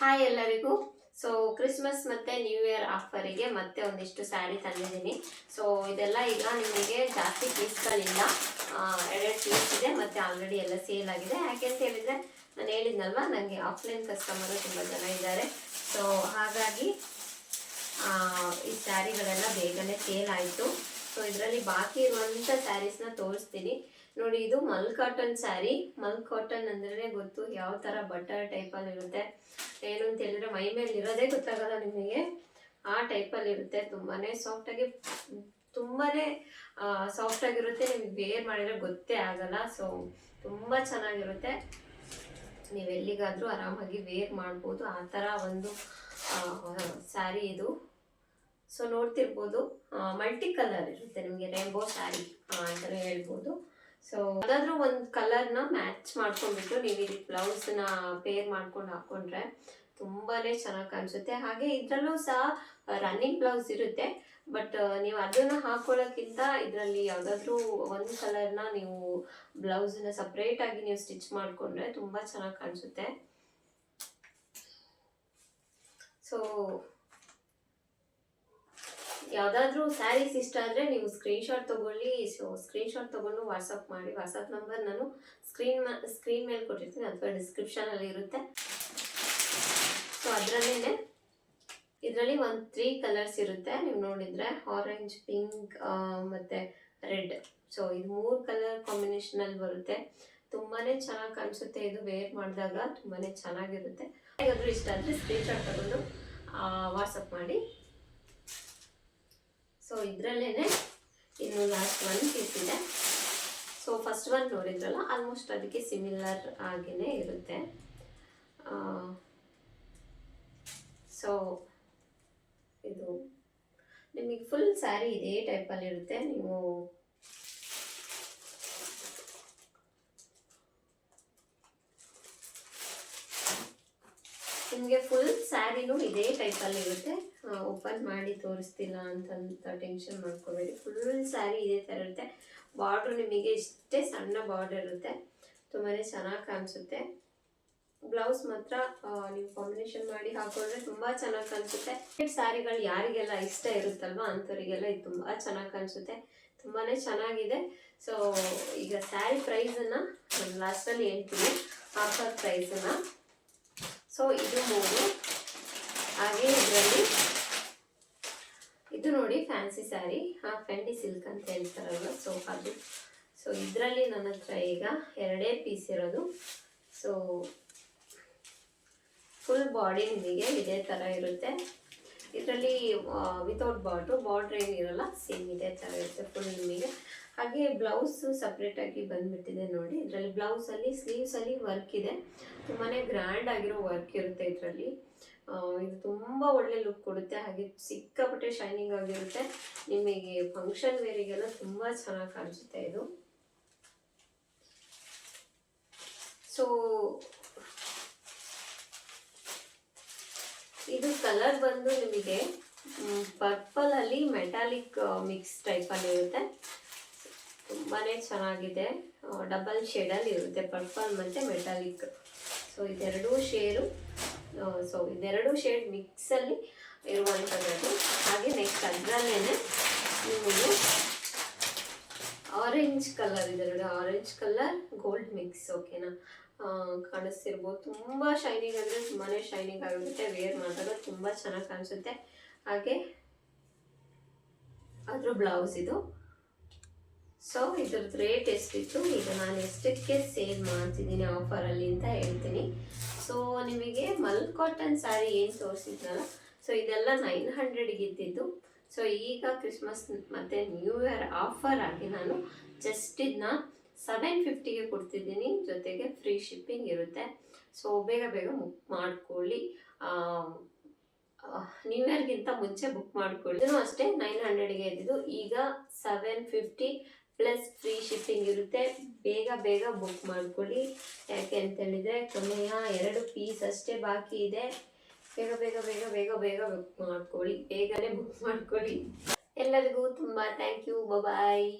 Hi ಎಲ್ಲರಿಗೂ. So Christmas ಮತ್ತೆ new year ಆಫರಿಗೆ ಮತ್ತೆ ಒಂದಿಷ್ಟು ಸ್ಯಾರಿ ತಂದಿದ್ದೀನಿ. ಸೊ ಇದೆಲ್ಲ ಈಗ ನಿಮಗೆ ಜಾಸ್ತಿ ಪೀಸ್ಗಳಿಲ್ಲ, ಎರಡು ಪೀಸ್ ಇದೆ ಮತ್ತು ಆಲ್ರೆಡಿ ಎಲ್ಲ ಸೇಲ್ ಆಗಿದೆ. ಯಾಕೆಂತ ಹೇಳಿದರೆ ನಾನು ಹೇಳಿದ್ನಲ್ವ, ನನಗೆ ಆಫ್ಲೈನ್ ಕಸ್ಟಮರು ತುಂಬ ಜನ ಇದ್ದಾರೆ. ಸೊ ಹಾಗಾಗಿ ಈ ಸ್ಯಾರಿಗಳೆಲ್ಲ ಬೇಗನೆ ಸೇಲ್ ಆಯಿತು. ಸೊ ಇದರಲ್ಲಿ ಬಾಕಿ ಇರುವಂಥ ಸ್ಯಾರೀಸ್ನ ತೋರಿಸ್ತೀನಿ ನೋಡಿ. ಇದು ಮಲ್ ಕಾಟನ್ ಸ್ಯಾರಿ. ಮಲ್ ಕಾಟನ್ ಅಂದ್ರೆ ಗೊತ್ತು, ಯಾವ ಥರ ಬಟರ್ ಟೈಪಲ್ಲಿ ಇರುತ್ತೆ, ಏನು ಅಂತ ಹೇಳಿದ್ರೆ ಮೈ ಮೇಲೆ ಇರೋದೇ ಗೊತ್ತಾಗಲ್ಲ ನಿಮಗೆ, ಆ ಟೈಪಲ್ಲಿ ಇರುತ್ತೆ. ತುಂಬಾನೇ ಸಾಫ್ಟಾಗಿ ಸಾಫ್ಟಾಗಿರುತ್ತೆ. ನಿಮಗೆ ವೇರ್ ಮಾಡಿದ್ರೆ ಗೊತ್ತೇ ಆಗಲ್ಲ. ಸೊ ತುಂಬ ಚೆನ್ನಾಗಿರುತ್ತೆ, ನೀವೆಲ್ಲಿಗಾದರೂ ಆರಾಮಾಗಿ ವೇರ್ ಮಾಡ್ಬೋದು. ಆ ಥರ ಒಂದು ಸ್ಯಾರಿ ಇದು. ಸೊ ನೋಡ್ತಿರ್ಬೋದು, ಮಲ್ಟಿ ಕಲರ್ ಇರುತ್ತೆ, ನಿಮಗೆ ರೇನ್ಬೋ ಸ್ಯಾರಿ ಅಂತಲೇ ಹೇಳ್ಬೋದು. ಸೊ ಯಾವುದಾದ್ರೂ ಒಂದು ಕಲರ್ನ ಮ್ಯಾಚ್ ಮಾಡ್ಕೊಂಡ್ಬಿಟ್ಟು ನೀವು ಇದಕ್ಕೆ ಬ್ಲೌಸ್ನ ಪೇರ್ ಮಾಡ್ಕೊಂಡು ಹಾಕ್ಕೊಂಡ್ರೆ ತುಂಬಾ ಚೆನ್ನಾಗಿ ಕಾಣಿಸುತ್ತೆ. ಹಾಗೆ ಇದರಲ್ಲೂ ಸಹ ರನ್ನಿಂಗ್ ಬ್ಲೌಸ್ ಇರುತ್ತೆ, ಬಟ್ ನೀವು ಅದನ್ನು ಹಾಕೊಳ್ಳೋಕ್ಕಿಂತ ಇದರಲ್ಲಿ ಯಾವುದಾದ್ರೂ ಒಂದು ಕಲರ್ನ ನೀವು ಬ್ಲೌಸನ್ನ ಸಪ್ರೇಟಾಗಿ ನೀವು ಸ್ಟಿಚ್ ಮಾಡಿಕೊಂಡ್ರೆ ತುಂಬ ಚೆನ್ನಾಗಿ ಕಾಣಿಸುತ್ತೆ. ಸೊ ಯಾವುದಾದ್ರೂ ಸ್ಯಾರೀಸ್ ಇಷ್ಟ ಆದರೆ ನೀವು ಸ್ಕ್ರೀನ್ಶಾಟ್ ತೊಗೊಳ್ಳಿ. ಸೊ ಸ್ಕ್ರೀನ್ಶಾಟ್ ತೊಗೊಂಡು ವಾಟ್ಸಪ್ ಮಾಡಿ. ವಾಟ್ಸಪ್ ನಂಬರ್ ನಾನು ಸ್ಕ್ರೀನ್ ಮೇಲೆ ಕೊಟ್ಟಿರ್ತೀನಿ ಅಥವಾ ಡಿಸ್ಕ್ರಿಪ್ಷನಲ್ಲಿ ಇರುತ್ತೆ. ಸೊ ಇದರಲ್ಲಿ ಒಂದು 3 ಕಲರ್ಸ್ ಇರುತ್ತೆ. ನೀವು ನೋಡಿದರೆ ಆರೆಂಜ್, ಪಿಂಕ್ ಮತ್ತು ರೆಡ್. ಸೊ ಇದು 3 ಕಲರ್ ಕಾಂಬಿನೇಷನಲ್ಲಿ ಬರುತ್ತೆ. ತುಂಬಾ ಚೆನ್ನಾಗಿ ಕಾಣಿಸುತ್ತೆ. ಇದು ವೇರ್ ಮಾಡಿದಾಗ ತುಂಬಾ ಚೆನ್ನಾಗಿರುತ್ತೆ. ಯಾರಿಗಾದ್ರೂ ಇಷ್ಟ ಆದರೆ ಸ್ಕ್ರೀನ್ಶಾಟ್ ತಗೊಂಡು ವಾಟ್ಸಪ್ ಮಾಡಿ. ಸೊ ಇದರಲ್ಲೇ ಇನ್ನು ಲಾಸ್ಟ್ ಒಂದು ಪೀಸ್ ಇದೆ. ಸೊ ಫಸ್ಟ್ ಒನ್ ನೋಡಿದ್ರಲ್ಲ, ಆಲ್ಮೋಸ್ಟ್ ಅದಕ್ಕೆ ಸಿಮಿಲರ್ ಆಗಿಯೇ ಇರುತ್ತೆ. ಸೊ ಇದು ನಿಮಗೆ ಫುಲ್ ಸ್ಯಾರಿ ಇದೇ ಟೈಪಲ್ಲಿ ಇರುತ್ತೆ. ನಿಮಗೆ ಫುಲ್ ಸ್ಯಾರಿನೂ ಇದೇ ಟೈಪಲ್ಲಿ ಇರುತ್ತೆ. ಓಪನ್ ಮಾಡಿ ತೋರಿಸ್ತಿಲ್ಲ ಅಂತ ಟೆನ್ಷನ್ ಮಾಡ್ಕೋಬೇಡಿ. ಫುಲ್ ಸ್ಯಾರಿ ಇದೇ ಥರ ಇರುತ್ತೆ. ಬಾರ್ಡ್ರ್ ನಿಮಗೆ ಇಷ್ಟೇ ಸಣ್ಣ ಬಾರ್ಡರ್ ಇರುತ್ತೆ, ತುಂಬಾ ಚೆನ್ನಾಗಿ ಕಾಣಿಸುತ್ತೆ. ಬ್ಲೌಸ್ ಮಾತ್ರ ನೀವು ಕಾಂಬಿನೇಷನ್ ಮಾಡಿ ಹಾಕೊಂಡ್ರೆ ತುಂಬ ಚೆನ್ನಾಗಿ ಕಾಣಿಸುತ್ತೆ. ಸ್ಯಾರಿಗಳು ಯಾರಿಗೆಲ್ಲ ಇಷ್ಟ ಇರುತ್ತಲ್ವ ಅಂಥವರಿಗೆಲ್ಲ ಇದು ತುಂಬ ಚೆನ್ನಾಗಿ ಕಾಣಿಸುತ್ತೆ, ತುಂಬಾ ಚೆನ್ನಾಗಿದೆ. ಸೊ ಈಗ ಸ್ಯಾರಿ ಪ್ರೈಸನ್ನು ನಾನು ಲಾಸ್ಟಲ್ಲಿ ಹೇಳ್ತೀನಿ, ಆಫರ್ ಪ್ರೈಸನ್ನು. ಸೊ ಇದು 3. ಹಾಗೆ ಇದರಲ್ಲಿ ಇದು ನೋಡಿ ಫ್ಯಾನ್ಸಿ ಸ್ಯಾರಿ, ಫೆಂಡಿ ಸಿಲ್ಕ್ ಅಂತ ಹೇಳ್ತಾರಲ್ವ, ಸೊ ಅದು. ಸೊ ಇದರಲ್ಲಿ ನನ್ನ ಹತ್ರ ಈಗ 2 ಪೀಸ್ ಇರೋದು. ಸೊ ಫುಲ್ ಬಾಡಿ ನಿಮಗೆ ಇದೇ ಥರ ಇರುತ್ತೆ. ಇದರಲ್ಲಿ ವಿತೌಟ್ ಬಾರ್ಡ್ರ್ ಏನಿರಲ್ಲ, ಸೇಮ್ ಇದೇ ಥರ ಇರುತ್ತೆ ಫುಲ್ ನಿಮಗೆ. ಹಾಗೆ ಬ್ಲೌಸು ಸಪ್ರೇಟಾಗಿ ಬಂದುಬಿಟ್ಟಿದೆ ನೋಡಿ. ಇದರಲ್ಲಿ ಬ್ಲೌಸಲ್ಲಿ ಸ್ಲೀವ್ಸಲ್ಲಿ ವರ್ಕ್ ಇದೆ, ತುಂಬಾ ಗ್ರ್ಯಾಂಡ್ ಆಗಿರೋ ವರ್ಕ್ ಇರುತ್ತೆ ಇದರಲ್ಲಿ. ಇದು ತುಂಬ ಒಳ್ಳೆ ಲುಕ್ ಕೊಡುತ್ತೆ. ಹಾಗೆ ಸಿಕ್ಕಾಪಟ್ಟೆ ಶೈನಿಂಗ್ ಆಗಿರುತ್ತೆ. ನಿಮಗೆ ಫಂಕ್ಷನ್ ವೇರಿಗೆಲ್ಲ ತುಂಬ ಚೆನ್ನಾಗಿ ಕಾಣಿಸುತ್ತೆ ಇದು. ಸೊ ಇದು ಕಲರ್ ಬಂದು ನಿಮಗೆ ಪರ್ಪಲಲ್ಲಿ ಮೆಟಾಲಿಕ್ ಮಿಕ್ಸ್ ಟೈಪಲ್ಲಿ ಇರುತ್ತೆ. ತುಂಬಾ ಚೆನ್ನಾಗಿದೆ. ಡಬಲ್ ಶೇಡಲ್ಲಿ ಇರುತ್ತೆ, ಪರ್ಪಲ್ ಮತ್ತು ಮೆಟಾಲಿಕ್. ಸೊ ಇದೆರಡೂ ಶೇಡ್ ಮಿಕ್ಸಲ್ಲಿ ಇರುವಂಥದ್ದು. ಹಾಗೆ ನೆಕ್ಸ್ಟ್ ಅದರಲ್ಲೇ ನಿಮಗೆ ಆರೆಂಜ್ ಕಲರ್ ಇದೆ ನೋಡಿ, ಆರೆಂಜ್ ಕಲರ್ ಗೋಲ್ಡ್ ಮಿಕ್ಸ್. ಓಕೆನಾ, ಕಾಣಿಸ್ತಿರ್ಬೋದು. ತುಂಬ ಶೈನಿಂಗ್ ಅಂದರೆ ತುಂಬಾ ಶೈನಿಂಗ್ ಆಗಿರುತ್ತೆ. ವೇರ್ ಮಾಡಿದಾಗ ತುಂಬ ಚೆನ್ನಾಗಿ ಕಾಣಿಸುತ್ತೆ. ಹಾಗೆ ಅದ್ರ ಬ್ಲೌಸ್ ಇದು. ಸೊ ಇದ್ರದ್ದು ರೇಟ್ ಎಷ್ಟಿತ್ತು, ಈಗ ನಾನು ಎಷ್ಟಕ್ಕೆ ಸೇಲ್ ಮಾಡ್ತಿದ್ದೀನಿ ಆಫರಲ್ಲಿ ಅಂತ ಹೇಳ್ತೀನಿ. ಸೊ ನಿಮಗೆ ಮಲ್ ಕಾಟನ್ ಸ್ಯಾರಿ ಏನು ತೋರಿಸಿದ್ನಲ್ಲ, ಸೊ ಇದೆಲ್ಲ 900ಗೆ ಇದ್ದಿದ್ದು. ಸೊ ಈಗ ಕ್ರಿಸ್ಮಸ್ ಮತ್ತು ನ್ಯೂ ಇಯರ್ ಆಫರ್ ಆಗಿ ನಾನು ಜಸ್ಟ್ ಇದನ್ನ 750ಗೆ ಕೊಡ್ತಿದ್ದೀನಿ. ಜೊತೆಗೆ ಫ್ರೀ ಶಿಪ್ಪಿಂಗ್ ಇರುತ್ತೆ. ಸೊ ಬೇಗ ಬುಕ್ ಮಾಡ್ಕೊಳ್ಳಿ. ನ್ಯೂ ಇಯರ್ಗಿಂತ ಮುಂಚೆ ಬುಕ್ ಮಾಡ್ಕೊಳ್ಳಿ. ಇದನ್ನು ಅಷ್ಟೇ 900ಗೆ ಇದ್ದಿದ್ದು, ಈಗ 750 ಪ್ಲಸ್ ಫ್ರೀ ಶಿಪ್ಪಿಂಗ್ ಇರುತ್ತೆ. ಬೇಗ ಬುಕ್ ಮಾಡ್ಕೊಳ್ಳಿ. ಯಾಕೆ ಅಂತ ಹೇಳಿದರೆ ಕೊನೆಯ 2 ಪೀಸ್ ಅಷ್ಟೇ ಬಾಕಿ ಇದೆ. ಬೇಗ ಬುಕ್ ಮಾಡ್ಕೊಳ್ಳಿ, ಬೇಗನೆ ಬುಕ್ ಮಾಡ್ಕೊಳ್ಳಿ. ಎಲ್ಲರಿಗೂ ತುಂಬ ಥ್ಯಾಂಕ್ ಯು. ಬಾಯ್.